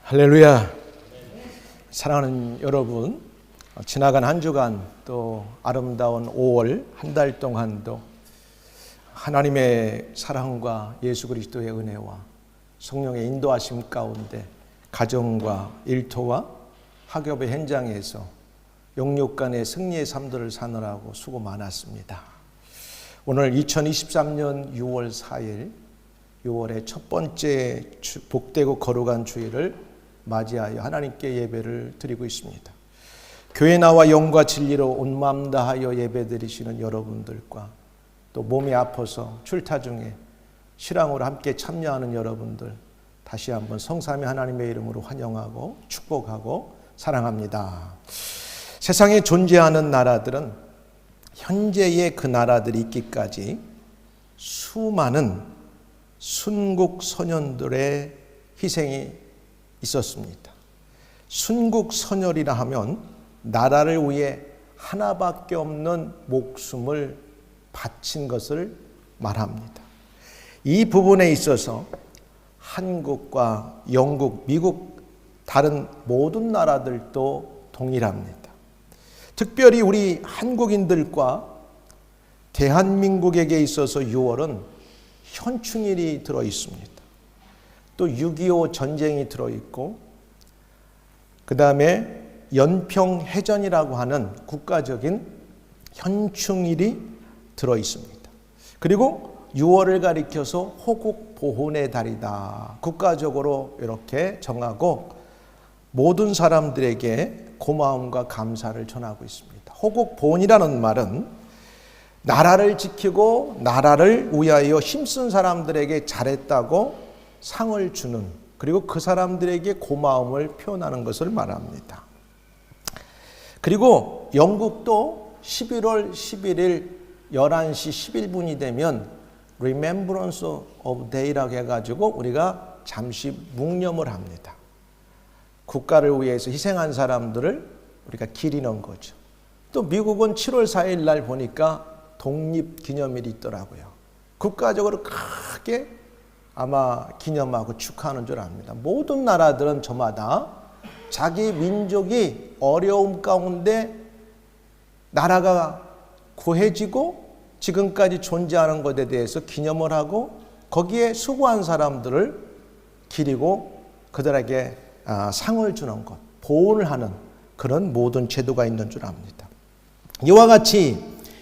할렐루야. 사랑하는 여러분, 지나간 한 주간 또 아름다운 5월 한 달 동안도 하나님의 사랑과 예수 그리스도의 은혜와 성령의 인도하심 가운데 가정과 일터와 학업의 현장에서 영육 간의 승리의 삶들을 사느라고 수고 많았습니다. 오늘 2023년 6월 4일 6월의 첫 번째 복되고 거룩한 주일을 맞이하여 하나님께 예배를 드리고 있습니다. 교회 나와 영과 진리로 온 마음 다하여 예배드리시는 여러분들과 또 몸이 아파서 출타 중에 실황으로 함께 참여하는 여러분들 다시 한번 성삼위 하나님의 이름으로 환영하고 축복하고 사랑합니다. 세상에 존재하는 나라들은 현재의 그 나라들이 있기까지 수많은 순국 선열들의 희생이 있었습니다. 순국 선열이라 하면 나라를 위해 하나밖에 없는 목숨을 바친 것을 말합니다. 이 부분에 있어서 한국과 영국, 미국, 다른 모든 나라들도 동일합니다. 특별히 우리 한국인들과 대한민국에게 있어서 6월은 현충일이 들어 있습니다. 또 6.25 전쟁이 들어있고 그 다음에 연평해전이라고 하는 국가적인 현충일이 들어있습니다. 그리고 6월을 가리켜서 호국보훈의 달이다. 국가적으로 이렇게 정하고 모든 사람들에게 고마움과 감사를 전하고 있습니다. 호국보훈이라는 말은 나라를 지키고 나라를 위하여 힘쓴 사람들에게 잘했다고 상을 주는, 그리고 그 사람들에게 고마움을 표현하는 것을 말합니다. 그리고 영국도 11월 11일 11시 11분이 되면 Remembrance of Day라고 해가지고 우리가 잠시 묵념을 합니다. 국가를 위해서 희생한 사람들을 우리가 기리는 거죠. 또 미국은 7월 4일 날 보니까 독립기념일이 있더라고요. 국가적으로 크게 아마 기념하고 축하하는 줄 압니다. 모든 나라들은 저마다 자기 민족이 어려움 가운데 나라가 구해지고 지금까지 존재하는 것에 대해서 기념을 하고 거기에 수고한 사람들을 기리고 그들에게 상을 주는 것, 보훈을 하는 그런 모든 제도가 있는 줄 압니다. 이와 같이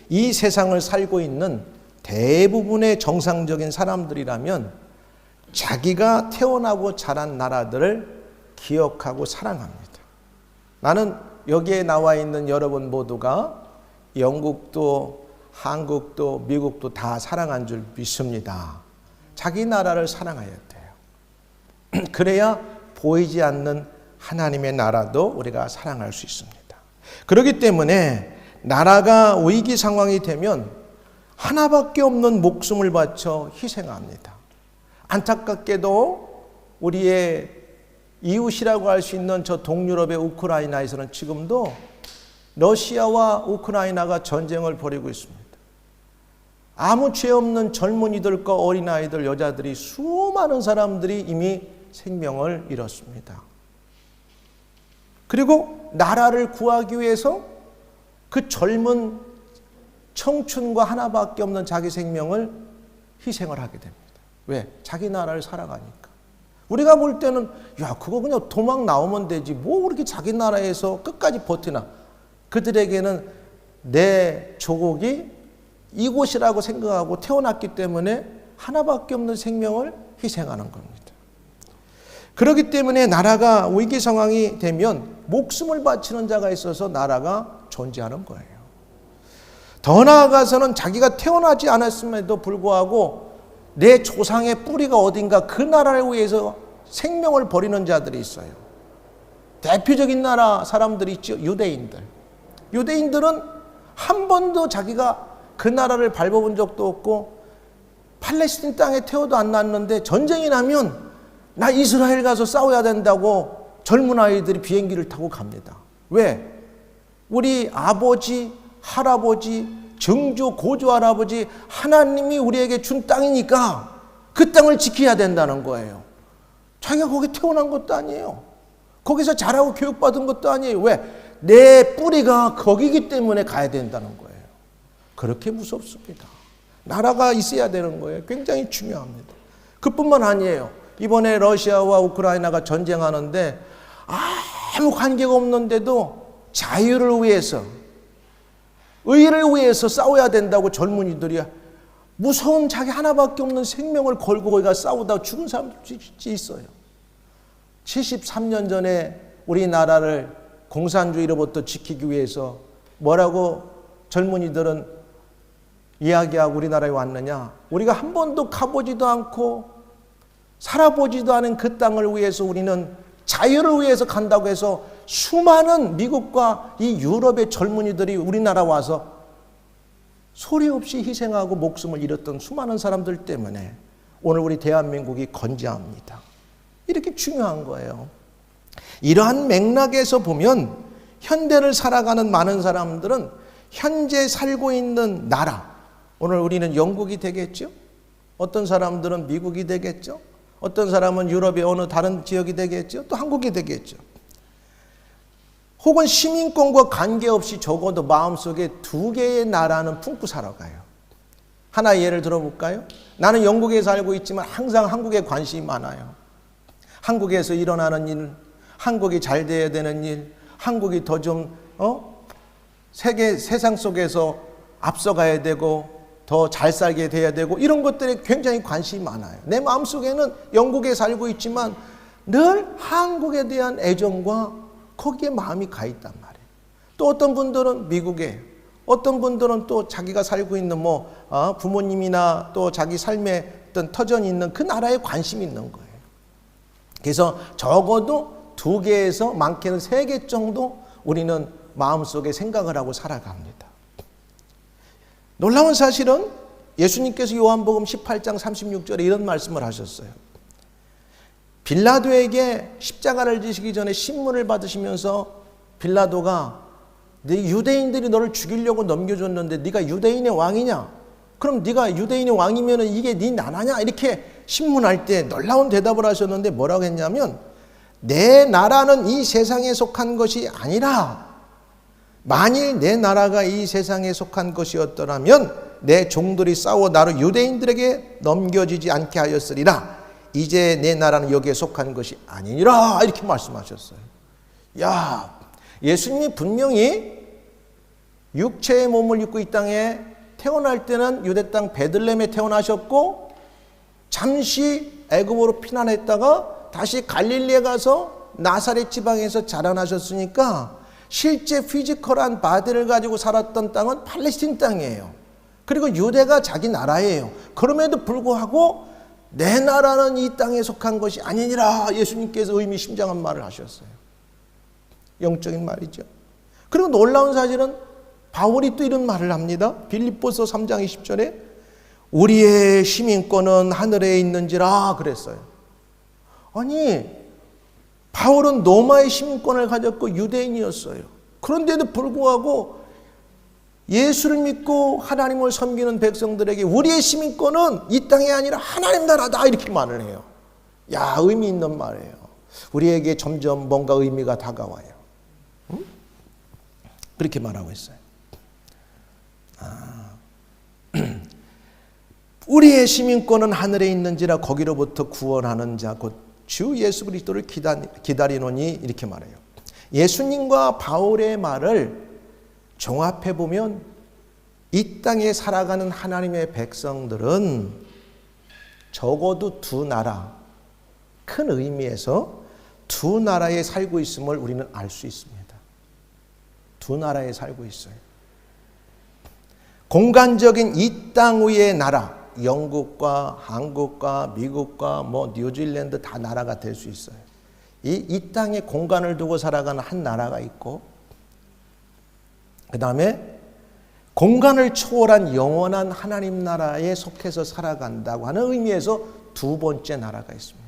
이 세상을 살고 있는 대부분의 정상적인 사람들이라면 자기가 태어나고 자란 나라들을 기억하고 사랑합니다. 나는 여기에 나와 있는 여러분 모두가 영국도 한국도 미국도 다 사랑한 줄 믿습니다. 자기 나라를 사랑해야 돼요. 그래야 보이지 않는 하나님의 나라도 우리가 사랑할 수 있습니다. 그렇기 때문에 나라가 위기 상황이 되면 하나밖에 없는 목숨을 바쳐 희생합니다. 안타깝게도 우리의 이웃이라고 할 수 있는 저 동유럽의 우크라이나에서는 지금도 러시아와 우크라이나가 전쟁을 벌이고 있습니다. 아무 죄 없는 젊은이들과 어린아이들, 여자들이 수많은 사람들이 이미 생명을 잃었습니다. 그리고 나라를 구하기 위해서 그 젊은 청춘과 하나밖에 없는 자기 생명을 희생을 하게 됩니다. 왜? 자기 나라를 사랑하니까. 우리가 볼 때는 야 그거 그냥 도망 나오면 되지 뭐 그렇게 자기 나라에서 끝까지 버티나. 그들에게는 내 조국이 이곳이라고 생각하고 태어났기 때문에 하나밖에 없는 생명을 희생하는 겁니다. 그렇기 때문에 나라가 위기 상황이 되면 목숨을 바치는 자가 있어서 나라가 존재하는 거예요. 더 나아가서는 자기가 태어나지 않았음에도 불구하고 내 조상의 뿌리가 어딘가 그 나라를 위해서 생명을 버리는 자들이 있어요. 대표적인 나라 사람들이 있죠. 유대인들. 유대인들은 한 번도 자기가 그 나라를 밟아본 적도 없고 팔레스틴 땅에 태어도 안 났는데 전쟁이 나면 나 이스라엘 가서 싸워야 된다고 젊은 아이들이 비행기를 타고 갑니다. 왜? 우리 아버지, 할아버지, 증조, 고조 할아버지 하나님이 우리에게 준 땅이니까 그 땅을 지켜야 된다는 거예요. 자기가 거기 태어난 것도 아니에요. 거기서 자라고 교육받은 것도 아니에요. 왜? 내 뿌리가 거기기 때문에 가야 된다는 거예요. 그렇게 무섭습니다. 나라가 있어야 되는 거예요. 굉장히 중요합니다. 그뿐만 아니에요. 이번에 러시아와 우크라이나가 전쟁하는데 아무 관계가 없는데도 자유를 위해서, 의를 위해서 싸워야 된다고 젊은이들이 무서운 자기 하나밖에 없는 생명을 걸고 거기가 싸우다 죽은 사람들이 있어요. 73년 전에 우리나라를 공산주의로부터 지키기 위해서 뭐라고 젊은이들은 이야기하고 우리나라에 왔느냐? 우리가 한 번도 가보지도 않고 살아보지도 않은 그 땅을 위해서 우리는 자유를 위해서 간다고 해서 수많은 미국과 이 유럽의 젊은이들이 우리나라 와서 소리 없이 희생하고 목숨을 잃었던 수많은 사람들 때문에 오늘 우리 대한민국이 건재합니다. 이렇게 중요한 거예요. 이러한 맥락에서 보면 현대를 살아가는 많은 사람들은 현재 살고 있는 나라, 오늘 우리는 영국이 되겠죠? 어떤 사람들은 미국이 되겠죠? 어떤 사람은 유럽의 어느 다른 지역이 되겠죠? 또 한국이 되겠죠. 혹은 시민권과 관계없이 적어도 마음속에 두 개의 나라는 품고 살아가요. 하나 예를 들어볼까요? 나는 영국에 살고 있지만 항상 한국에 관심이 많아요. 한국에서 일어나는 일, 한국이 잘 돼야 되는 일, 한국이 더 좀 세상 속에서 앞서가야 되고 더 잘 살게 돼야 되고 이런 것들에 굉장히 관심이 많아요. 내 마음속에는 영국에 살고 있지만 늘 한국에 대한 애정과 거기에 마음이 가 있단 말이에요. 또 어떤 분들은 미국에, 어떤 분들은 또 자기가 살고 있는 부모님이나 또 자기 삶의 어떤 터전이 있는 그 나라에 관심이 있는 거예요. 그래서 적어도 2개에서 많게는 3개 정도 우리는 마음속에 생각을 하고 살아갑니다. 놀라운 사실은 예수님께서 요한복음 18장 36절에 이런 말씀을 하셨어요. 빌라도에게 십자가를 지시기 전에 신문을 받으시면서 빌라도가 네 유대인들이 너를 죽이려고 넘겨줬는데 네가 유대인의 왕이냐? 그럼 네가 유대인의 왕이면 이게 네 나라냐? 이렇게 신문할 때 놀라운 대답을 하셨는데 뭐라고 했냐면 내 나라는 이 세상에 속한 것이 아니라 만일 내 나라가 이 세상에 속한 것이었더라면 내 종들이 싸워 나를 유대인들에게 넘겨지지 않게 하였으리라. 이제 내 나라는 여기에 속한 것이 아니니라. 이렇게 말씀하셨어요. 야, 예수님이 분명히 육체의 몸을 입고 이 땅에 태어날 때는 유대 땅 베들레헴에 태어나셨고 잠시 애굽으로 피난했다가 다시 갈릴리에 가서 나사렛 지방에서 자라나셨으니까 실제 피지컬한 바디를 가지고 살았던 땅은 팔레스틴 땅이에요. 그리고 유대가 자기 나라예요. 그럼에도 불구하고 내 나라는 이 땅에 속한 것이 아니니라 예수님께서 의미심장한 말을 하셨어요. 영적인 말이죠. 그리고 놀라운 사실은 바울이 또 이런 말을 합니다. 빌립보서 3장 20절에 우리의 시민권은 하늘에 있는지라 그랬어요. 아니 바울은 로마의 시민권을 가졌고 유대인이었어요. 그런데도 불구하고 예수를 믿고 하나님을 섬기는 백성들에게 우리의 시민권은 이 땅이 아니라 하나님 나라다 이렇게 말을 해요. 야, 의미 있는 말이에요. 우리에게 점점 뭔가 의미가 다가와요. 응? 그렇게 말하고 있어요. 우리의 시민권은 하늘에 있는지라 거기로부터 구원하는 자 곧 주 예수 그리스도를 기다리노니 이렇게 말해요. 예수님과 바울의 말을 종합해 보면 이 땅에 살아가는 하나님의 백성들은 적어도 두 나라, 큰 의미에서 두 나라에 살고 있음을 우리는 알 수 있습니다. 두 나라에 살고 있어요. 공간적인 이 땅 위의 나라, 영국과 한국과 미국과 뉴질랜드 다 나라가 될 수 있어요. 이 땅에 공간을 두고 살아가는 한 나라가 있고 그 다음에 공간을 초월한 영원한 하나님 나라에 속해서 살아간다고 하는 의미에서 두 번째 나라가 있습니다.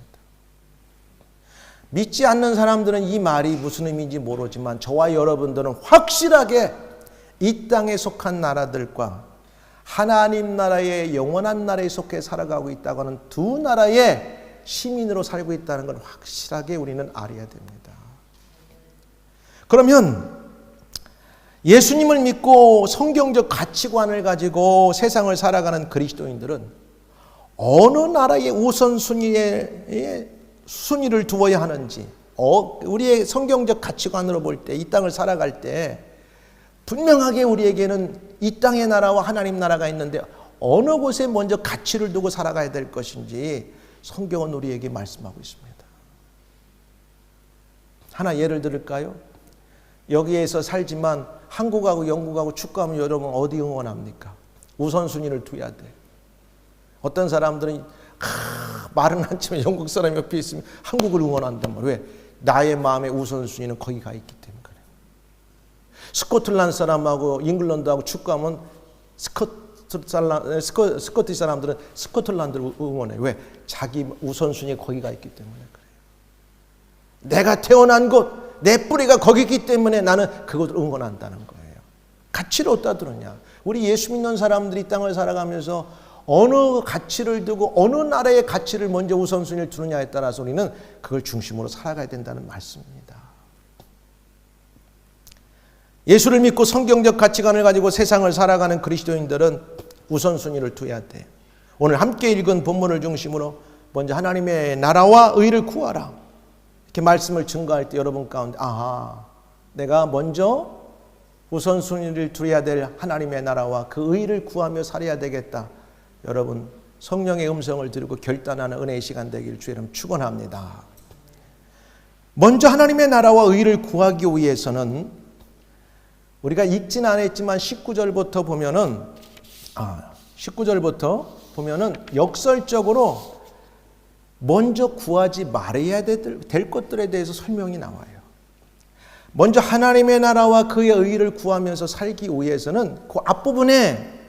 믿지 않는 사람들은 이 말이 무슨 의미인지 모르지만 저와 여러분들은 확실하게 이 땅에 속한 나라들과 하나님 나라의 영원한 나라에 속해 살아가고 있다고 하는 두 나라의 시민으로 살고 있다는 걸 확실하게 우리는 알아야 됩니다. 그러면 예수님을 믿고 성경적 가치관을 가지고 세상을 살아가는 그리스도인들은 어느 나라의 우선순위에 순위를 두어야 하는지, 우리의 성경적 가치관으로 볼 때, 이 땅을 살아갈 때 분명하게 우리에게는 이 땅의 나라와 하나님 나라가 있는데 어느 곳에 먼저 가치를 두고 살아가야 될 것인지 성경은 우리에게 말씀하고 있습니다. 하나 예를 들을까요? 여기에서 살지만 한국하고 영국하고 축구하면 여러분 어디 응원합니까? 우선순위를 둬야 돼. 어떤 사람들은 말은 않지만 영국 사람이 옆에 있으면 한국을 응원한단 말이에요. 왜? 나의 마음의 우선순위는 거기 가 있기 때문에 그래요. 스코틀랜드 사람하고 잉글랜드하고 축구하면 스코티 사람들은 스코틀랜드를 응원해요. 왜? 자기 우선순위에 거기가 있기 때문에 그래요. 내가 태어난 곳, 내 뿌리가 거기 있기 때문에 나는 그것을 응원한다는 거예요. 가치를 어디다 두느냐. 우리 예수 믿는 사람들이 이 땅을 살아가면서 어느 가치를 두고 어느 나라의 가치를 먼저 우선순위를 두느냐에 따라서 우리는 그걸 중심으로 살아가야 된다는 말씀입니다. 예수를 믿고 성경적 가치관을 가지고 세상을 살아가는 그리스도인들은 우선순위를 둬야 돼요. 오늘 함께 읽은 본문을 중심으로 먼저 하나님의 나라와 의를 구하라, 이렇게 말씀을 증거할 때 여러분 가운데 내가 먼저 우선순위를 두어야 될 하나님의 나라와 그 의를 구하며 살아야 되겠다. 여러분 성령의 음성을 들고 결단하는 은혜의 시간 되기를 주의 이름 축원합니다. 먼저 하나님의 나라와 의를 구하기 위해서는 우리가 읽지는 않았지만 19절부터 보면은 역설적으로 먼저 구하지 말아야 될 것들에 대해서 설명이 나와요. 먼저 하나님의 나라와 그의 의를 구하면서 살기 위해서는 그 앞부분에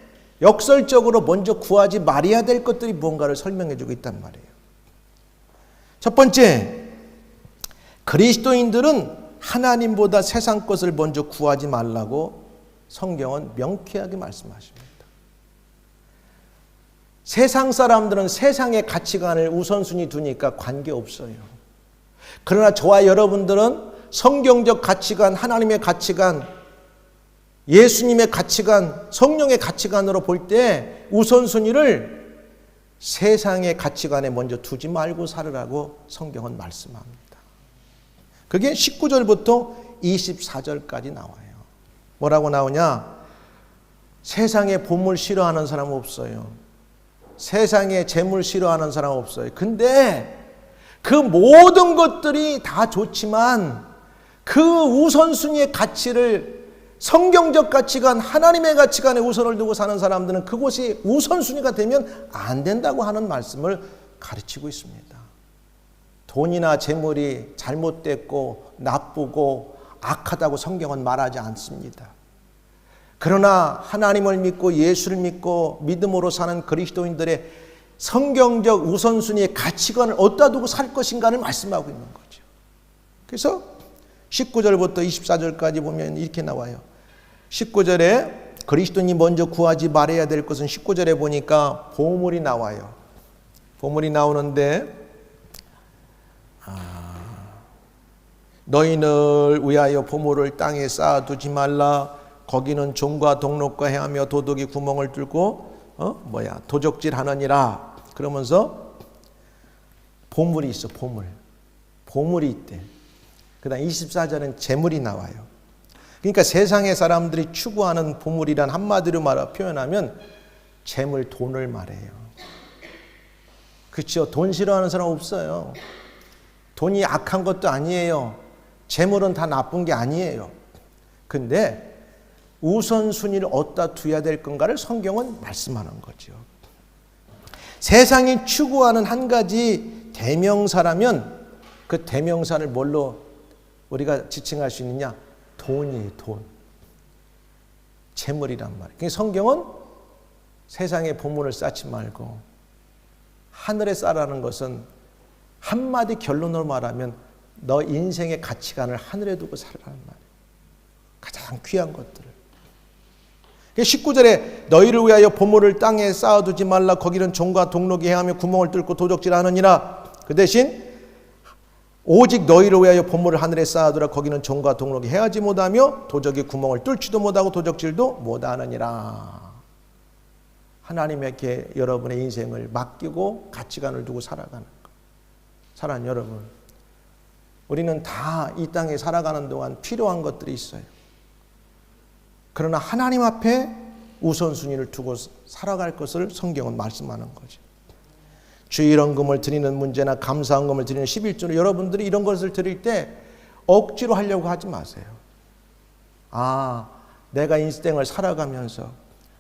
역설적으로 먼저 구하지 말아야 될 것들이 무언가를 설명해 주고 있단 말이에요. 첫 번째, 그리스도인들은 하나님보다 세상 것을 먼저 구하지 말라고 성경은 명쾌하게 말씀하십니다. 세상 사람들은 세상의 가치관을 우선순위 두니까 관계없어요. 그러나 저와 여러분들은 성경적 가치관, 하나님의 가치관, 예수님의 가치관, 성령의 가치관으로 볼 때 우선순위를 세상의 가치관에 먼저 두지 말고 살으라고 성경은 말씀합니다. 그게 19절부터 24절까지 나와요. 뭐라고 나오냐? 세상의 보물 싫어하는 사람 없어요. 세상의 재물 싫어하는 사람 없어요. 근데 그 모든 것들이 다 좋지만 그 우선순위의 가치를 성경적 가치관, 하나님의 가치관에 우선을 두고 사는 사람들은 그곳이 우선순위가 되면 안 된다고 하는 말씀을 가르치고 있습니다. 돈이나 재물이 잘못됐고 나쁘고 악하다고 성경은 말하지 않습니다. 그러나 하나님을 믿고 예수를 믿고 믿음으로 사는 그리스도인들의 성경적 우선순위의 가치관을 어디다 두고 살 것인가를 말씀하고 있는 거죠. 그래서 19절부터 24절까지 보면 이렇게 나와요. 19절에 그리스도인이 먼저 구하지 말아야 될 것은 19절에 보니까 보물이 나와요. 보물이 나오는데 너희를 위하여 보물을 땅에 쌓아두지 말라. 거기는 종과 동록과 해하며 도둑이 구멍을 뚫고 도적질하느니라. 그러면서 보물이 있어. 보물이 있대. 그 다음 24절은 재물이 나와요. 그러니까 세상의 사람들이 추구하는 보물이란 한마디로 표현하면 재물, 돈을 말해요. 그렇죠? 돈 싫어하는 사람 없어요. 돈이 악한 것도 아니에요. 재물은 다 나쁜 게 아니에요. 근데 우선순위를 어디다 두어야 될 건가를 성경은 말씀하는 거죠. 세상이 추구하는 한 가지 대명사라면 그 대명사를 뭘로 우리가 지칭할 수 있느냐? 돈이에요. 돈. 재물이란 말이에요. 그러니까 성경은 세상에 보물을 쌓지 말고 하늘에 쌓으라는 것은 한마디 결론으로 말하면 너 인생의 가치관을 하늘에 두고 살라는 말이에요. 가장 귀한 것들을. 19절에 너희를 위하여 보물을 땅에 쌓아두지 말라. 거기는 종과 동록이 해하며 구멍을 뚫고 도적질하느니라. 그 대신 오직 너희를 위하여 보물을 하늘에 쌓아두라. 거기는 종과 동록이 헤아지 못하며 도적이 구멍을 뚫지도 못하고 도적질도 못하느니라. 하나님에게 여러분의 인생을 맡기고 가치관을 두고 살아가는 것. 사랑하는 여러분, 우리는 다 이 땅에 살아가는 동안 필요한 것들이 있어요. 그러나 하나님 앞에 우선순위를 두고 살아갈 것을 성경은 말씀하는 거죠. 주일헌금을 드리는 문제나 감사헌금을 드리는 11조로 여러분들이 이런 것을 드릴 때 억지로 하려고 하지 마세요. 내가 인생을 살아가면서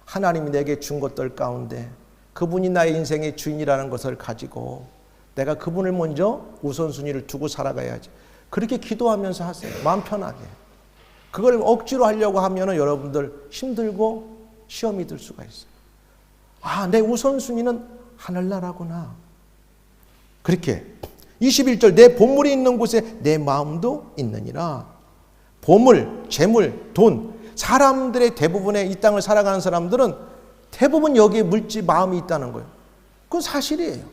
하나님이 내게 준 것들 가운데 그분이 나의 인생의 주인이라는 것을 가지고 내가 그분을 먼저 우선순위를 두고 살아가야지. 그렇게 기도하면서 하세요. 마음 편하게. 그걸 억지로 하려고 하면 여러분들 힘들고 시험이 들 수가 있어요. 내 우선순위는 하늘나라구나. 그렇게 21절 내 보물이 있는 곳에 내 마음도 있느니라. 보물, 재물, 돈, 사람들의 대부분의 이 땅을 살아가는 사람들은 대부분 여기에 마음이 있다는 거예요. 그건 사실이에요.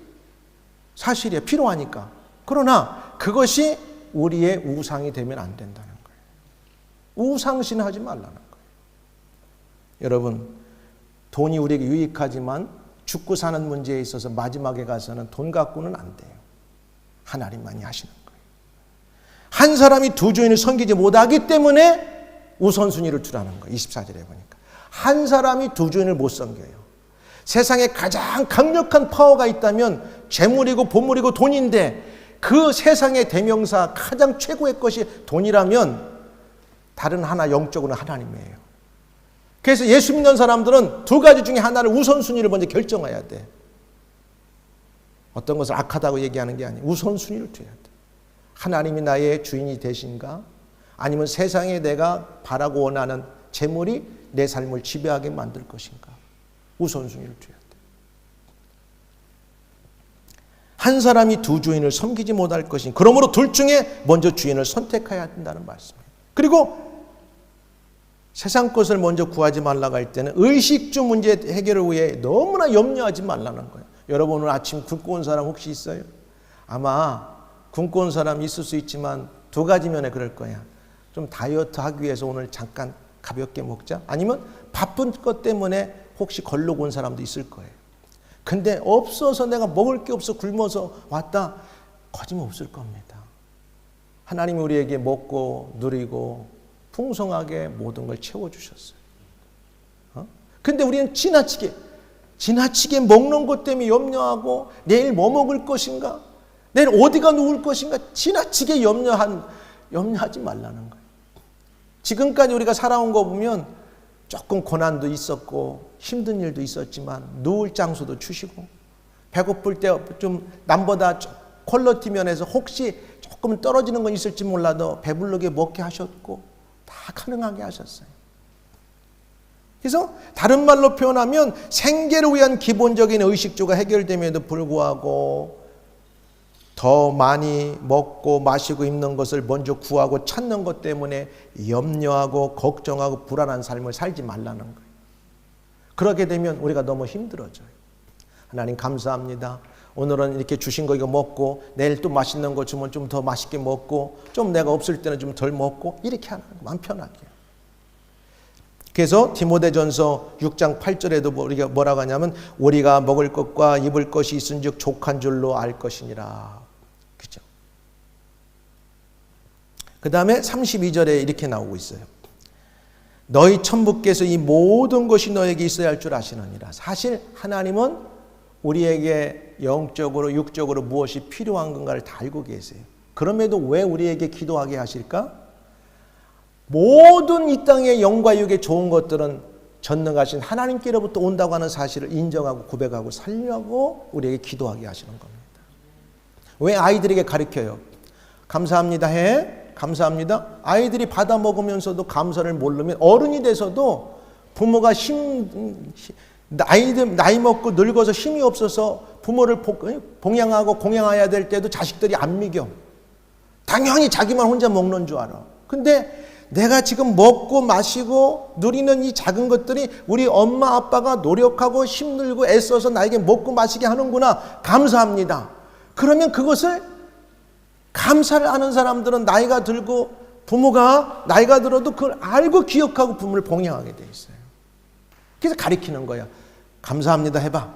사실이에요. 필요하니까. 그러나 그것이 우리의 우상이 되면 안 된다는 거예요. 우상신하지 말라는 거예요. 여러분, 돈이 우리에게 유익하지만 죽고 사는 문제에 있어서 마지막에 가서는 돈 갖고는 안 돼요. 하나님만이 하시는 거예요. 한 사람이 두 주인을 섬기지 못하기 때문에 우선순위를 두라는 거예요. 24절에 보니까. 한 사람이 두 주인을 못 섬겨요. 세상에 가장 강력한 파워가 있다면 재물이고 보물이고 돈인데 그 세상의 대명사 가장 최고의 것이 돈이라면 다른 하나 영적으로는 하나님이에요. 그래서 예수 믿는 사람들은 두 가지 중에 하나를 우선순위를 먼저 결정해야 돼. 어떤 것을 악하다고 얘기하는 게 아니에요. 우선순위를 둬야 돼. 하나님이 나의 주인이 되신가? 아니면 세상에 내가 바라고 원하는 재물이 내 삶을 지배하게 만들 것인가? 우선순위를 둬야 돼. 한 사람이 두 주인을 섬기지 못할 것이니 그러므로 둘 중에 먼저 주인을 선택해야 된다는 말씀이에요. 그리고 세상 것을 먼저 구하지 말라고 할 때는 의식주 문제 해결을 위해 너무나 염려하지 말라는 거예요. 여러분 오늘 아침 굶고 온 사람 혹시 있어요? 아마 굶고 온 사람 있을 수 있지만 두 가지 면에 그럴 거야. 좀 다이어트 하기 위해서 오늘 잠깐 가볍게 먹자. 아니면 바쁜 것 때문에 혹시 걸르고 온 사람도 있을 거예요. 근데 없어서 내가 먹을 게 없어 굶어서 왔다. 거짓없을 겁니다. 하나님이 우리에게 먹고 누리고 풍성하게 모든 걸 채워주셨어요. 근데 우리는 지나치게 먹는 것 때문에 염려하고 내일 뭐 먹을 것인가? 내일 어디가 누울 것인가? 지나치게 염려하지 말라는 거예요. 지금까지 우리가 살아온 거 보면 조금 고난도 있었고 힘든 일도 있었지만 누울 장소도 주시고 배고플 때 좀 남보다 퀄리티 면에서 혹시 조금 떨어지는 건 있을지 몰라도 배부르게 먹게 하셨고 다 가능하게 하셨어요. 그래서 다른 말로 표현하면 생계를 위한 기본적인 의식주가 해결됨에도 불구하고 더 많이 먹고 마시고 입는 것을 먼저 구하고 찾는 것 때문에 염려하고 걱정하고 불안한 삶을 살지 말라는 거예요. 그렇게 되면 우리가 너무 힘들어져요. 하나님 감사합니다. 오늘은 이렇게 주신 거 이거 먹고 내일 또 맛있는 거 주면 좀 더 맛있게 먹고 좀 내가 없을 때는 좀 덜 먹고 이렇게 하는 거 마음 편하게. 그래서 디모데전서 6장 8절에도 우리가 뭐라고 하냐면 우리가 먹을 것과 입을 것이 있은즉 족한 줄로 알 것이니라. 그죠? 그 다음에 32절에 이렇게 나오고 있어요. 너희 천부께서 이 모든 것이 너에게 있어야 할 줄 아시느니라. 사실 하나님은 우리에게 영적으로 육적으로 무엇이 필요한 건가를 다 알고 계세요. 그럼에도 왜 우리에게 기도하게 하실까? 모든 이 땅의 영과 육의 좋은 것들은 전능하신 하나님께로부터 온다고 하는 사실을 인정하고 고백하고 살려고 우리에게 기도하게 하시는 겁니다. 왜 아이들에게 가르쳐요? 감사합니다 해. 감사합니다. 아이들이 받아 먹으면서도 감사를 모르면 어른이 돼서도 부모가 나이 먹고 늙어서 힘이 없어서 부모를 봉양하고 공양해야 될 때도 자식들이 안 믿겨. 당연히 자기만 혼자 먹는 줄 알아. 근데 내가 지금 먹고 마시고 누리는 이 작은 것들이 우리 엄마 아빠가 노력하고 힘들고 애써서 나에게 먹고 마시게 하는구나. 감사합니다. 그러면 그것을 감사를 하는 사람들은 나이가 들고 부모가 나이가 들어도 그걸 알고 기억하고 부모를 봉양하게 돼 있어요. 그래서 가리키는 거야. 감사합니다 해봐.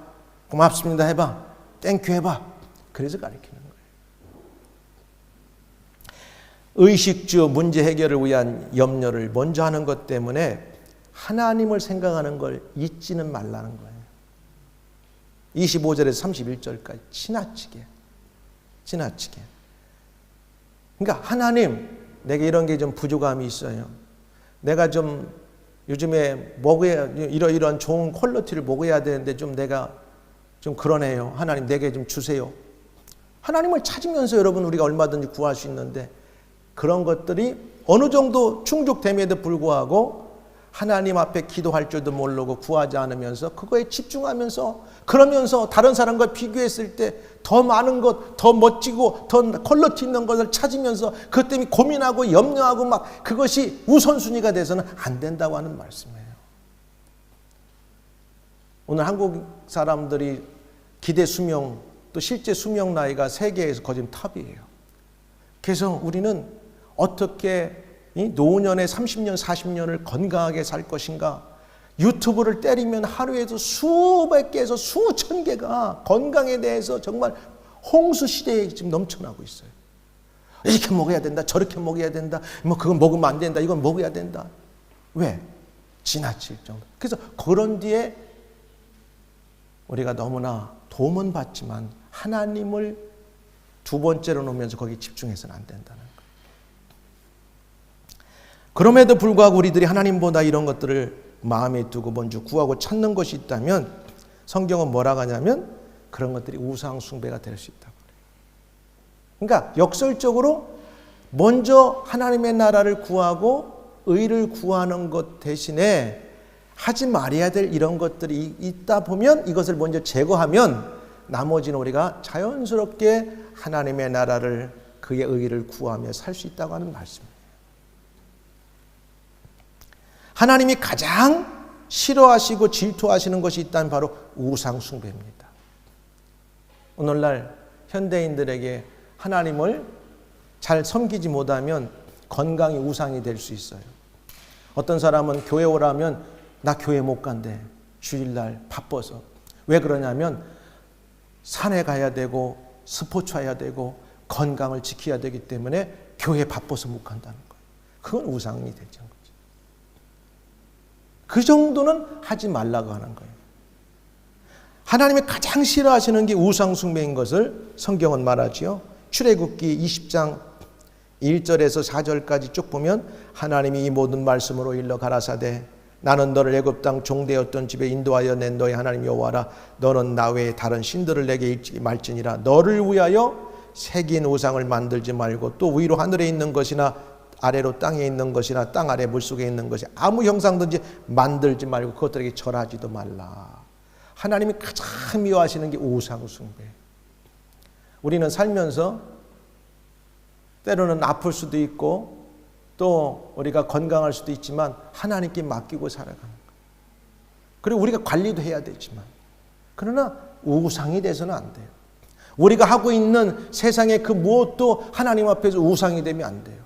고맙습니다 해봐. 땡큐 해봐. 그래서 가리키는 거예요. 의식주 문제 해결을 위한 염려를 먼저 하는 것 때문에 하나님을 생각하는 걸 잊지는 말라는 거예요. 25절에서 31절까지 지나치게. 그러니까 하나님, 내게 이런 게 좀 부족함이 있어요. 내가 좀 요즘에 먹어야 이런 좋은 퀄리티를 먹어야 되는데 좀 내가 좀 그러네요. 하나님 내게 좀 주세요. 하나님을 찾으면서 여러분 우리가 얼마든지 구할 수 있는데 그런 것들이 어느 정도 충족됨에도 불구하고 하나님 앞에 기도할 줄도 모르고 구하지 않으면서 그거에 집중하면서 그러면서 다른 사람과 비교했을 때 더 많은 것, 더 멋지고 더 퀄리티 있는 것을 찾으면서 그것 때문에 고민하고 염려하고 막 그것이 우선순위가 돼서는 안 된다고 하는 말씀이에요. 오늘 한국 사람들이 기대 수명 또 실제 수명 나이가 세계에서 거진 탑이에요. 그래서 우리는 어떻게 노년의 30년, 40년을 건강하게 살 것인가? 유튜브를 때리면 하루에도 수백 개에서 수천 개가 건강에 대해서 정말 홍수 시대에 지금 넘쳐나고 있어요. 이렇게 먹어야 된다, 저렇게 먹어야 된다, 뭐 그건 먹으면 안 된다, 이건 먹어야 된다. 왜? 지나칠 정도. 그래서 그런 뒤에 우리가 너무나 도움은 받지만 하나님을 두 번째로 놓으면서 거기에 집중해서는 안 된다는 거예요. 그럼에도 불구하고 우리들이 하나님보다 이런 것들을 마음에 두고 먼저 구하고 찾는 것이 있다면 성경은 뭐라고 하냐면 그런 것들이 우상 숭배가 될 수 있다고 그래요. 그러니까 역설적으로 먼저 하나님의 나라를 구하고 의를 구하는 것 대신에 하지 말아야 될 이런 것들이 있다 보면 이것을 먼저 제거하면 나머지는 우리가 자연스럽게 하나님의 나라를 그의 의를 구하며 살 수 있다고 하는 말씀입니다. 하나님이 가장 싫어하시고 질투하시는 것이 있다면 바로 우상 숭배입니다. 오늘날 현대인들에게 하나님을 잘 섬기지 못하면 건강이 우상이 될 수 있어요. 어떤 사람은 교회 오라면 나 교회 못 간대. 주일날 바빠서. 왜 그러냐면 산에 가야 되고 스포츠 해야 되고 건강을 지켜야 되기 때문에 교회 바빠서 못 간다는 거예요. 그건 우상이 되죠. 그 정도는 하지 말라고 하는 거예요. 하나님이 가장 싫어하시는 게 우상 숭배인 것을 성경은 말하지요. 출애굽기 20장 1절에서 4절까지 쭉 보면 하나님이 이 모든 말씀으로 일러 가라사대 나는 너를 애굽 땅 종되었던 집에 인도하여 낸 너의 하나님 여호와라. 너는 나 외에 다른 신들을 내게 잊지 말지니라. 너를 위하여 새긴 우상을 만들지 말고 또 위로 하늘에 있는 것이나 아래로 땅에 있는 것이나 땅 아래 물속에 있는 것이 아무 형상든지 만들지 말고 그것들에게 절하지도 말라. 하나님이 가장 미워하시는 게 우상 숭배. 우리는 살면서 때로는 아플 수도 있고 또 우리가 건강할 수도 있지만 하나님께 맡기고 살아가는 거예요. 그리고 우리가 관리도 해야 되지만 그러나 우상이 돼서는 안 돼요. 우리가 하고 있는 세상의 그 무엇도 하나님 앞에서 우상이 되면 안 돼요.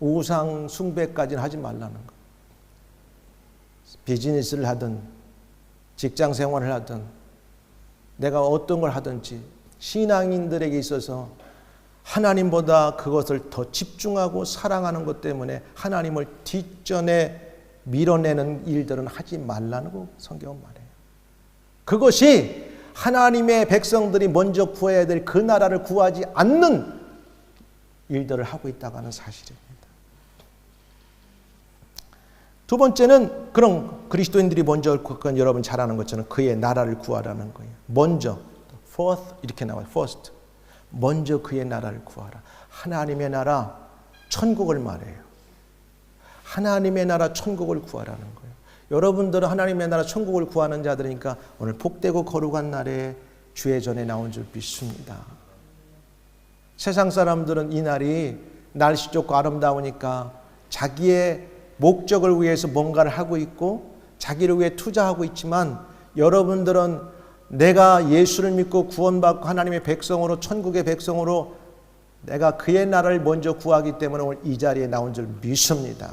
우상 숭배까지는 하지 말라는 거예요. 비즈니스를 하든 직장 생활을 하든 내가 어떤 걸 하든지 신앙인들에게 있어서 하나님보다 그것을 더 집중하고 사랑하는 것 때문에 하나님을 뒷전에 밀어내는 일들은 하지 말라는 거 성경은 말해요. 그것이 하나님의 백성들이 먼저 구해야 될 그 나라를 구하지 않는 일들을 하고 있다고 하는 사실입니다. 두 번째는 그런 그리스도인들이 먼저 구한 여러분 잘 아는 것처럼 그의 나라를 구하라는 거예요. 먼저, fourth 이렇게 나와요. first. 먼저 그의 나라를 구하라. 하나님의 나라, 천국을 말해요. 하나님의 나라, 천국을 구하라는 거예요. 여러분들은 하나님의 나라, 천국을 구하는 자들이니까 오늘 복되고 거룩한 날에 주의 전에 나온 줄 믿습니다. 세상 사람들은 이 날이 날씨 좋고 아름다우니까 자기의 목적을 위해서 뭔가를 하고 있고 자기를 위해 투자하고 있지만 여러분들은 내가 예수를 믿고 구원받고 하나님의 백성으로 천국의 백성으로 내가 그의 나라를 먼저 구하기 때문에 오늘 이 자리에 나온 줄 믿습니다.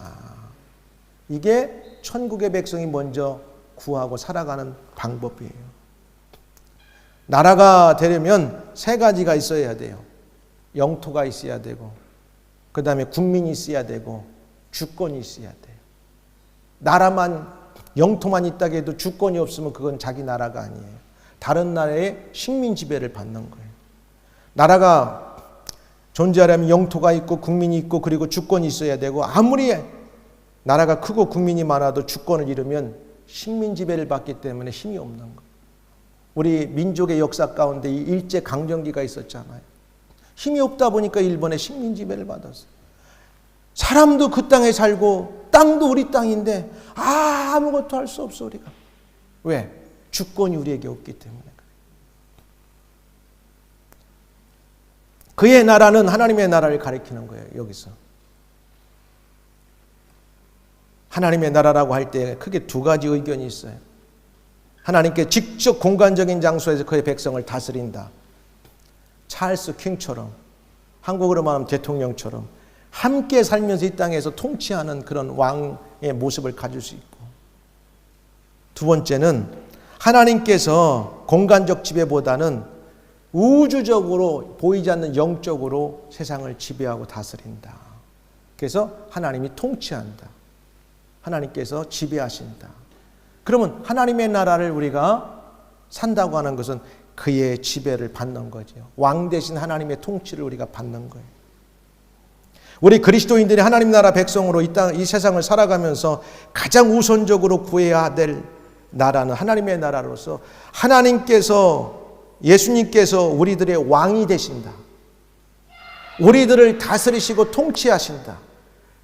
이게 천국의 백성이 먼저 구하고 살아가는 방법이에요. 나라가 되려면 세 가지가 있어야 돼요. 영토가 있어야 되고, 그 다음에 국민이 있어야 되고, 주권이 있어야 돼요. 나라만, 영토만 있다고 해도 주권이 없으면 그건 자기 나라가 아니에요. 다른 나라의 식민 지배를 받는 거예요. 나라가 존재하려면 영토가 있고 국민이 있고 그리고 주권이 있어야 되고, 아무리 나라가 크고 국민이 많아도 주권을 잃으면 식민 지배를 받기 때문에 힘이 없는 거예요. 우리 민족의 역사 가운데 이 일제 강점기가 있었잖아요. 힘이 없다 보니까 일본의 식민 지배를 받았어요. 사람도 그 땅에 살고 땅도 우리 땅인데 아무것도 할 수 없어 우리가. 왜? 주권이 우리에게 없기 때문에. 그의 나라는 하나님의 나라를 가리키는 거예요. 여기서 하나님의 나라라고 할 때 크게 두 가지 의견이 있어요. 하나님께 직접 공간적인 장소에서 그의 백성을 다스린다. 찰스 킹처럼, 한국으로 말하면 대통령처럼 함께 살면서 이 땅에서 통치하는 그런 왕의 모습을 가질 수 있고, 두 번째는 하나님께서 공간적 지배보다는 우주적으로 보이지 않는 영적으로 세상을 지배하고 다스린다. 그래서 하나님이 통치한다. 하나님께서 지배하신다. 그러면 하나님의 나라를 우리가 산다고 하는 것은 그의 지배를 받는 거죠. 왕 대신 하나님의 통치를 우리가 받는 거예요. 우리 그리스도인들이 하나님 나라 백성으로 이 세상을 살아가면서 가장 우선적으로 구해야 될 나라는 하나님의 나라로서 예수님께서 우리들의 왕이 되신다. 우리들을 다스리시고 통치하신다.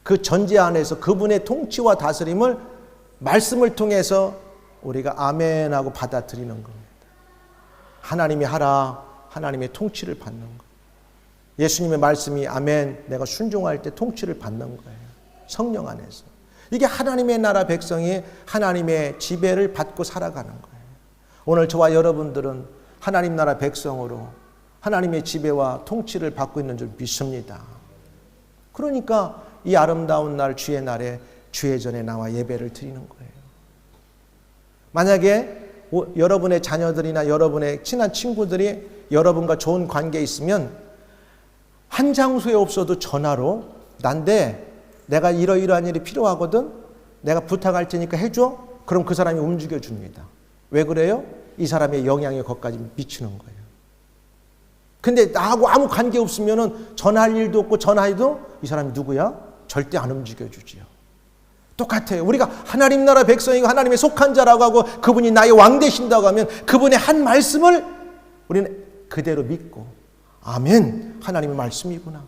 그 전제 안에서 그분의 통치와 다스림을 말씀을 통해서 우리가 아멘하고 받아들이는 겁니다. 하나님이 하라, 하나님의 통치를 받는 거예요. 예수님의 말씀이 아멘, 내가 순종할 때 통치를 받는 거예요. 성령 안에서. 이게 하나님의 나라 백성이 하나님의 지배를 받고 살아가는 거예요. 오늘 저와 여러분들은 하나님 나라 백성으로 하나님의 지배와 통치를 받고 있는 줄 믿습니다. 그러니까 이 아름다운 날, 주의 날에 주의 전에 나와 예배를 드리는 거예요. 만약에 여러분의 자녀들이나 여러분의 친한 친구들이 여러분과 좋은 관계에 있으면 한 장소에 없어도 전화로 난데 내가 이러이러한 일이 필요하거든, 내가 부탁할 테니까 해줘. 그럼 그 사람이 움직여 줍니다. 왜 그래요? 이 사람의 영향이 거기까지 미치는 거예요. 근데 나하고 아무 관계 없으면은 전화할 일도 없고 전화해도 이 사람이 누구야? 절대 안 움직여 주지요. 똑같아요. 우리가 하나님 나라 백성이고 하나님의 속한 자라고 하고 그분이 나의 왕 되신다고 하면 그분의 한 말씀을 우리는 그대로 믿고, 아멘, 하나님의 말씀이구나,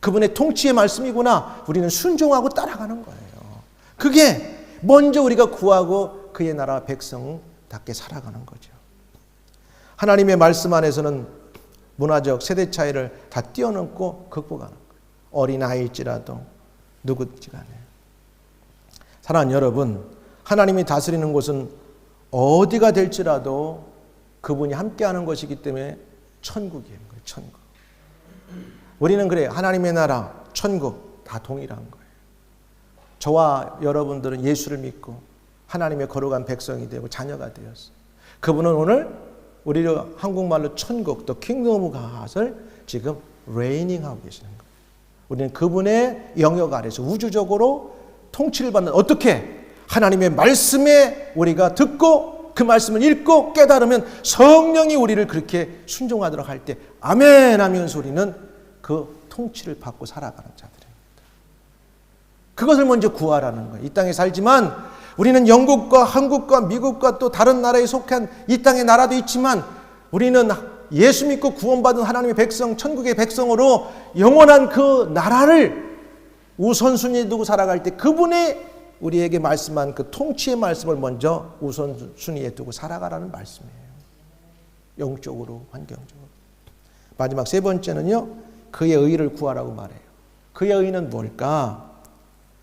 그분의 통치의 말씀이구나, 우리는 순종하고 따라가는 거예요. 그게 먼저 우리가 구하고 그의 나라 백성답게 살아가는 거죠. 하나님의 말씀 안에서는 문화적 세대 차이를 다 뛰어넘고 극복하는 거예요. 어린아이일지라도 누구든지 간에. 사랑하는 여러분, 하나님이 다스리는 곳은 어디가 될지라도 그분이 함께하는 것이기 때문에 천국이에요. 천국. 우리는 그래요. 하나님의 나라, 천국 다 동일한 거예요. 저와 여러분들은 예수를 믿고 하나님의 거룩한 백성이 되고 자녀가 되었어요. 그분은 오늘 우리를 한국말로 천국, 또 킹덤 오브 갓을 지금 레이닝하고 계시는 거예요. 우리는 그분의 영역 아래서 우주적으로 통치를 받는, 어떻게? 하나님의 말씀에 우리가 듣고 그 말씀을 읽고 깨달으면 성령이 우리를 그렇게 순종하도록 할 때 아멘 하면서 우리는 그 통치를 받고 살아가는 자들입니다. 그것을 먼저 구하라는 거예요. 이 땅에 살지만 우리는 영국과 한국과 미국과 또 다른 나라에 속한 이 땅의 나라도 있지만 우리는 예수 믿고 구원받은 하나님의 백성, 천국의 백성으로 영원한 그 나라를 우선순위에 두고 살아갈 때 그분이 우리에게 말씀한 그 통치의 말씀을 먼저 우선순위에 두고 살아가라는 말씀이에요. 영적으로, 환경적으로. 마지막 세 번째는요, 그의 의를 구하라고 말해요. 그의 의는 뭘까?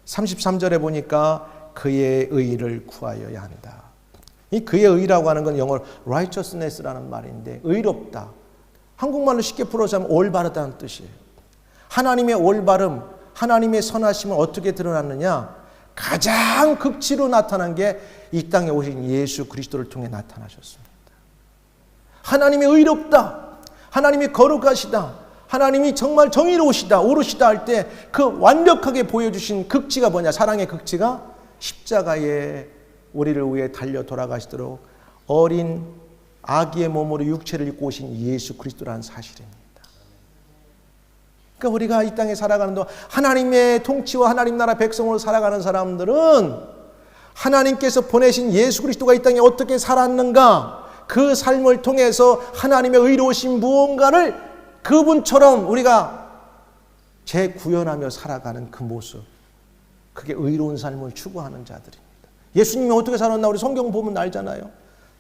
33절에 보니까 그의 의를 구하여야 한다. 이 그의 의라고 하는 건 영어로 righteousness라는 말인데 의롭다. 한국말로 쉽게 풀어서 하면 올바르다는 뜻이에요. 하나님의 올바름, 하나님의 선하심은 어떻게 드러났느냐? 가장 극치로 나타난 게 이 땅에 오신 예수 그리스도를 통해 나타나셨습니다. 하나님이 의롭다, 하나님이 거룩하시다, 하나님이 정말 정의로우시다, 옳으시다 할 때 그 완벽하게 보여주신 극치가 뭐냐? 사랑의 극치가 십자가에 우리를 위해 달려 돌아가시도록 어린 아기의 몸으로 육체를 입고 오신 예수 그리스도라는 사실입니다. 그러니까 우리가 이 땅에 살아가는 동안 하나님의 통치와 하나님 나라 백성으로 살아가는 사람들은 하나님께서 보내신 예수 그리스도가 이 땅에 어떻게 살았는가, 그 삶을 통해서 하나님의 의로우신 무언가를 그분처럼 우리가 재구현하며 살아가는 그 모습, 그게 의로운 삶을 추구하는 자들입니다. 예수님이 어떻게 살았나 우리 성경 보면 알잖아요.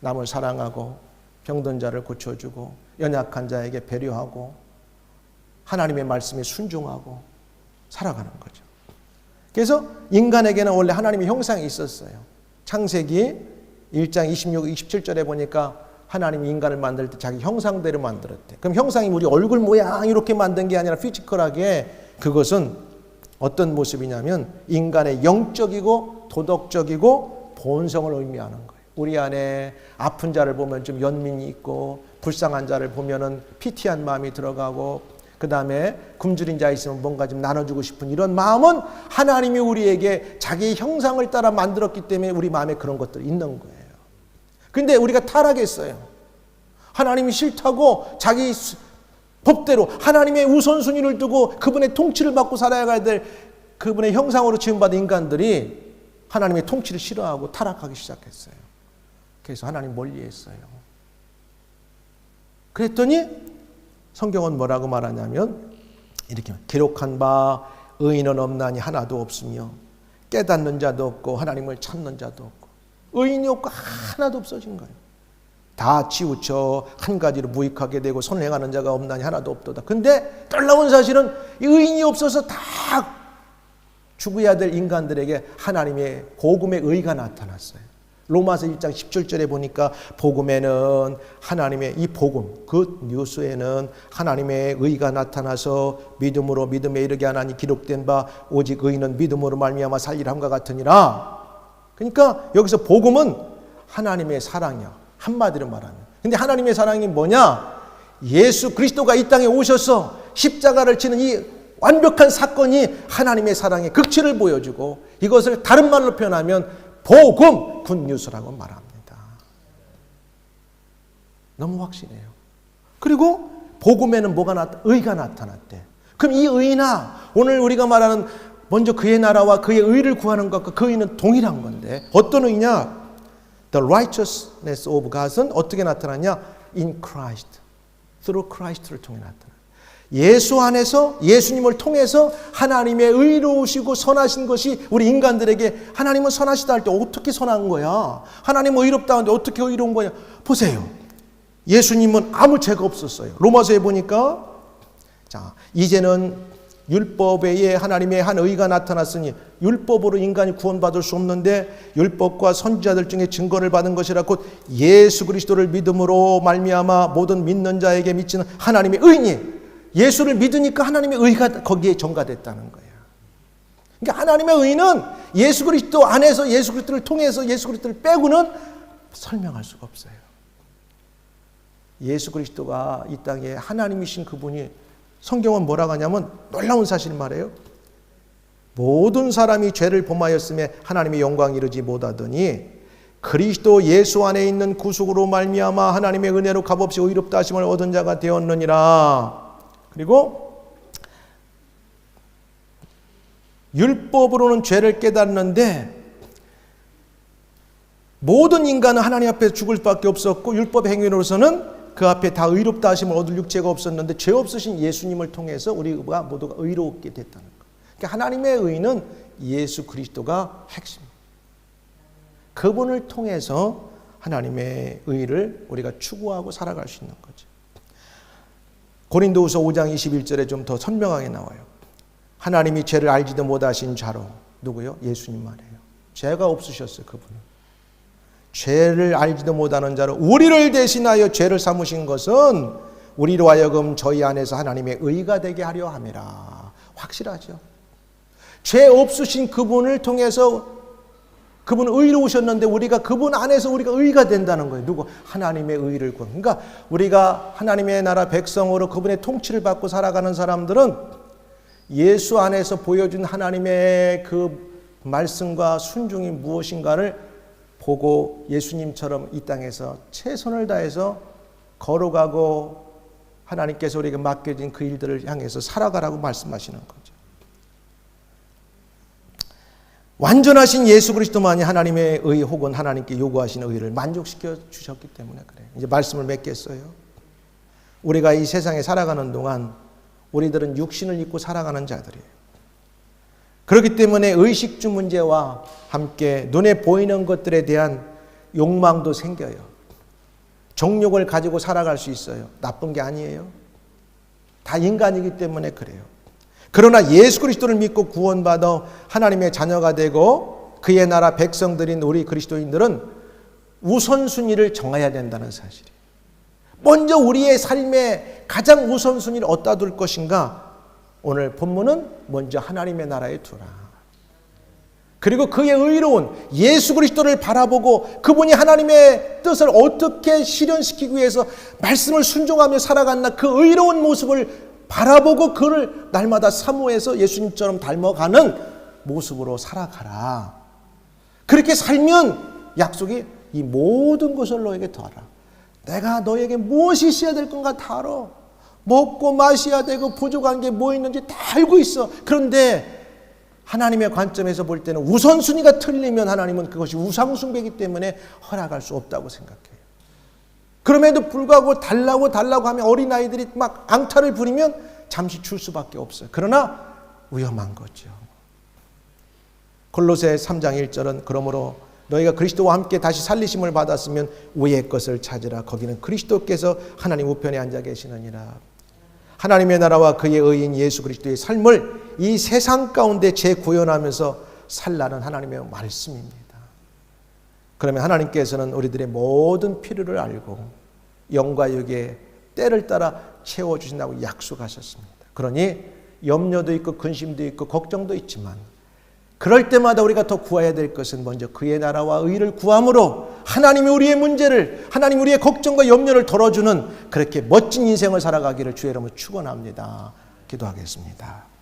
남을 사랑하고 병든 자를 고쳐주고 연약한 자에게 배려하고 하나님의 말씀에 순종하고 살아가는 거죠. 그래서 인간에게는 원래 하나님의 형상이 있었어요. 창세기 1장 26, 27절에 보니까 하나님이 인간을 만들 때 자기 형상대로 만들었대. 그럼 형상이 우리 얼굴 모양 이렇게 만든 게 아니라 피지컬하게, 그것은 어떤 모습이냐면 인간의 영적이고 도덕적이고 본성을 의미하는 거예요. 우리 안에 아픈 자를 보면 좀 연민이 있고, 불쌍한 자를 보면은 피티한 마음이 들어가고, 그 다음에 굶주린 자 있으면 뭔가 좀 나눠주고 싶은 이런 마음은 하나님이 우리에게 자기의 형상을 따라 만들었기 때문에 우리 마음에 그런 것들이 있는 거예요. 근데 우리가 타락했어요. 하나님이 싫다고 자기 법대로 하나님의 우선순위를 두고 그분의 통치를 받고 살아야 될 그분의 형상으로 지음받은 인간들이 하나님의 통치를 싫어하고 타락하기 시작했어요. 그래서 하나님 멀리했어요. 그랬더니 성경은 뭐라고 말하냐면 이렇게 기록한 바 의인은 없나니 하나도 없으며 깨닫는 자도 없고 하나님을 찾는 자도 없고, 의인이 없고 하나도 없어진 거예요. 다 치우쳐 한 가지로 무익하게 되고 선행하는 자가 없나니 하나도 없도다. 근데 놀라운 사실은 의인이 없어서 다 죽어야 될 인간들에게 하나님의 복음의 의가 나타났어요. 로마서 1장 17절에 보니까 복음에는 하나님의 이 복음, 그 뉴스에는 하나님의 의가 나타나서 믿음으로 믿음에 이르게 하나니 기록된 바 오직 의인은 믿음으로 말미암아 살리라 함과 같으니라. 그러니까 여기서 복음은 하나님의 사랑이야, 한마디로 말하면. 근데 하나님의 사랑이 뭐냐? 예수 그리스도가 이 땅에 오셔서 십자가를 치는 이 완벽한 사건이 하나님의 사랑의 극치를 보여주고, 이것을 다른 말로 표현하면 복음, 굿뉴스라고 말합니다. 너무 확실해요. 그리고 복음에는 뭐가 의가 나타났대. 그럼 이 의나 오늘 우리가 말하는 먼저 그의 나라와 그의 의를 구하는 것과 그 의는 동일한 건데, 어떤 의냐? The righteousness of God은 어떻게 나타나냐? In Christ, through Christ를 통해 나타나. 예수 안에서, 예수님을 통해서 하나님의 의로우시고 선하신 것이 우리 인간들에게, 하나님은 선하시다 할 때 어떻게 선한 거야? 하나님은 의롭다 하는데 어떻게 의로운 거냐? 보세요. 예수님은 아무 죄가 없었어요. 로마서에 보니까, 자, 이제는 율법에 의해 하나님의 한 의가 나타났으니 율법으로 인간이 구원받을 수 없는데 율법과 선지자들 중에 증거를 받은 것이라 곧 예수 그리스도를 믿음으로 말미암아 모든 믿는 자에게 미치는 하나님의 의니, 예수를 믿으니까 하나님의 의가 거기에 전가됐다는 거예요. 그러니까 하나님의 의는 예수 그리스도 안에서, 예수 그리스도를 통해서, 예수 그리스도를 빼고는 설명할 수가 없어요. 예수 그리스도가 이 땅에 하나님이신 그분이, 성경은 뭐라고 하냐면 놀라운 사실을 말해요. 모든 사람이 죄를 범하였음에 하나님의 영광 이르지 못하더니 그리스도 예수 안에 있는 구속으로 말미암아 하나님의 은혜로 값없이 의롭다 하심을 얻은 자가 되었느니라. 그리고 율법으로는 죄를 깨닫는데 모든 인간은 하나님 앞에 죽을 수밖에 없었고, 율법 행위로서는 그 앞에 다 의롭다 하심을 얻을 육체가 없었는데 죄 없으신 예수님을 통해서 우리가 모두가 의롭게 됐다는 거예요. 그러니까 하나님의 의는 예수 그리스도가 핵심입니다. 그분을 통해서 하나님의 의를 우리가 추구하고 살아갈 수 있는 거죠. 고린도후서 5장 21절에 좀 더 선명하게 나와요. 하나님이 죄를 알지도 못하신 자로, 누구요? 예수님 말이에요. 죄가 없으셨어요, 그분은. 죄를 알지도 못하는 자로 우리를 대신하여 죄를 삼으신 것은 우리로 하여금 저희 안에서 하나님의 의가 되게 하려 함이라. 확실하죠. 죄 없으신 그분을 통해서 그분은 의로우셨는데 우리가 그분 안에서 우리가 의가 된다는 거예요. 누구? 하나님의 의를 구하는. 그러니까 우리가 하나님의 나라 백성으로 그분의 통치를 받고 살아가는 사람들은 예수 안에서 보여준 하나님의 그 말씀과 순종이 무엇인가를 보고 예수님처럼 이 땅에서 최선을 다해서 걸어가고 하나님께서 우리에게 맡겨진 그 일들을 향해서 살아가라고 말씀하시는 거죠. 완전하신 예수 그리스도만이 하나님의 의 혹은 하나님께 요구하시는 의를 만족시켜 주셨기 때문에 그래요. 이제 말씀을 맺겠어요. 우리가 이 세상에 살아가는 동안 우리들은 육신을 입고 살아가는 자들이에요. 그렇기 때문에 의식주 문제와 함께 눈에 보이는 것들에 대한 욕망도 생겨요. 정욕을 가지고 살아갈 수 있어요. 나쁜 게 아니에요. 다 인간이기 때문에 그래요. 그러나 예수 그리스도를 믿고 구원받아 하나님의 자녀가 되고 그의 나라 백성들인 우리 그리스도인들은 우선순위를 정해야 된다는 사실이에요. 먼저 우리의 삶에 가장 우선순위를 어디다 둘 것인가? 오늘 본문은 먼저 하나님의 나라에 두라. 그리고 그의 의로운 예수 그리스도를 바라보고 그분이 하나님의 뜻을 어떻게 실현시키기 위해서 말씀을 순종하며 살아갔나 그 의로운 모습을 바라보고 그를 날마다 사모해서 예수님처럼 닮아가는 모습으로 살아가라. 그렇게 살면 약속이 이 모든 것을 너에게 더하라. 내가 너에게 무엇이 있어야 될 건가 다 알아. 먹고 마셔야 되고 부족한 게 뭐 있는지 다 알고 있어. 그런데 하나님의 관점에서 볼 때는 우선순위가 틀리면 하나님은 그것이 우상숭배이기 때문에 허락할 수 없다고 생각해요. 그럼에도 불구하고 달라고 하면 어린아이들이 막 앙탈을 부리면 잠시 줄 수밖에 없어요. 그러나 위험한 거죠. 골로새 3장 1절은 그러므로 너희가 그리스도와 함께 다시 살리심을 받았으면 위의 것을 찾으라. 거기는 그리스도께서 하나님 우편에 앉아 계시느니라. 하나님의 나라와 그의 의인 예수 그리스도의 삶을 이 세상 가운데 재구현하면서 살라는 하나님의 말씀입니다. 그러면 하나님께서는 우리들의 모든 필요를 알고 영과 육의 때를 따라 채워주신다고 약속하셨습니다. 그러니 염려도 있고 근심도 있고 걱정도 있지만 그럴 때마다 우리가 더 구해야 될 것은 먼저 그의 나라와 의를 구함으로 하나님이 우리의 문제를, 하나님 우리의 걱정과 염려를 덜어주는 그렇게 멋진 인생을 살아가기를 주의 이름으로 축원합니다. 기도하겠습니다.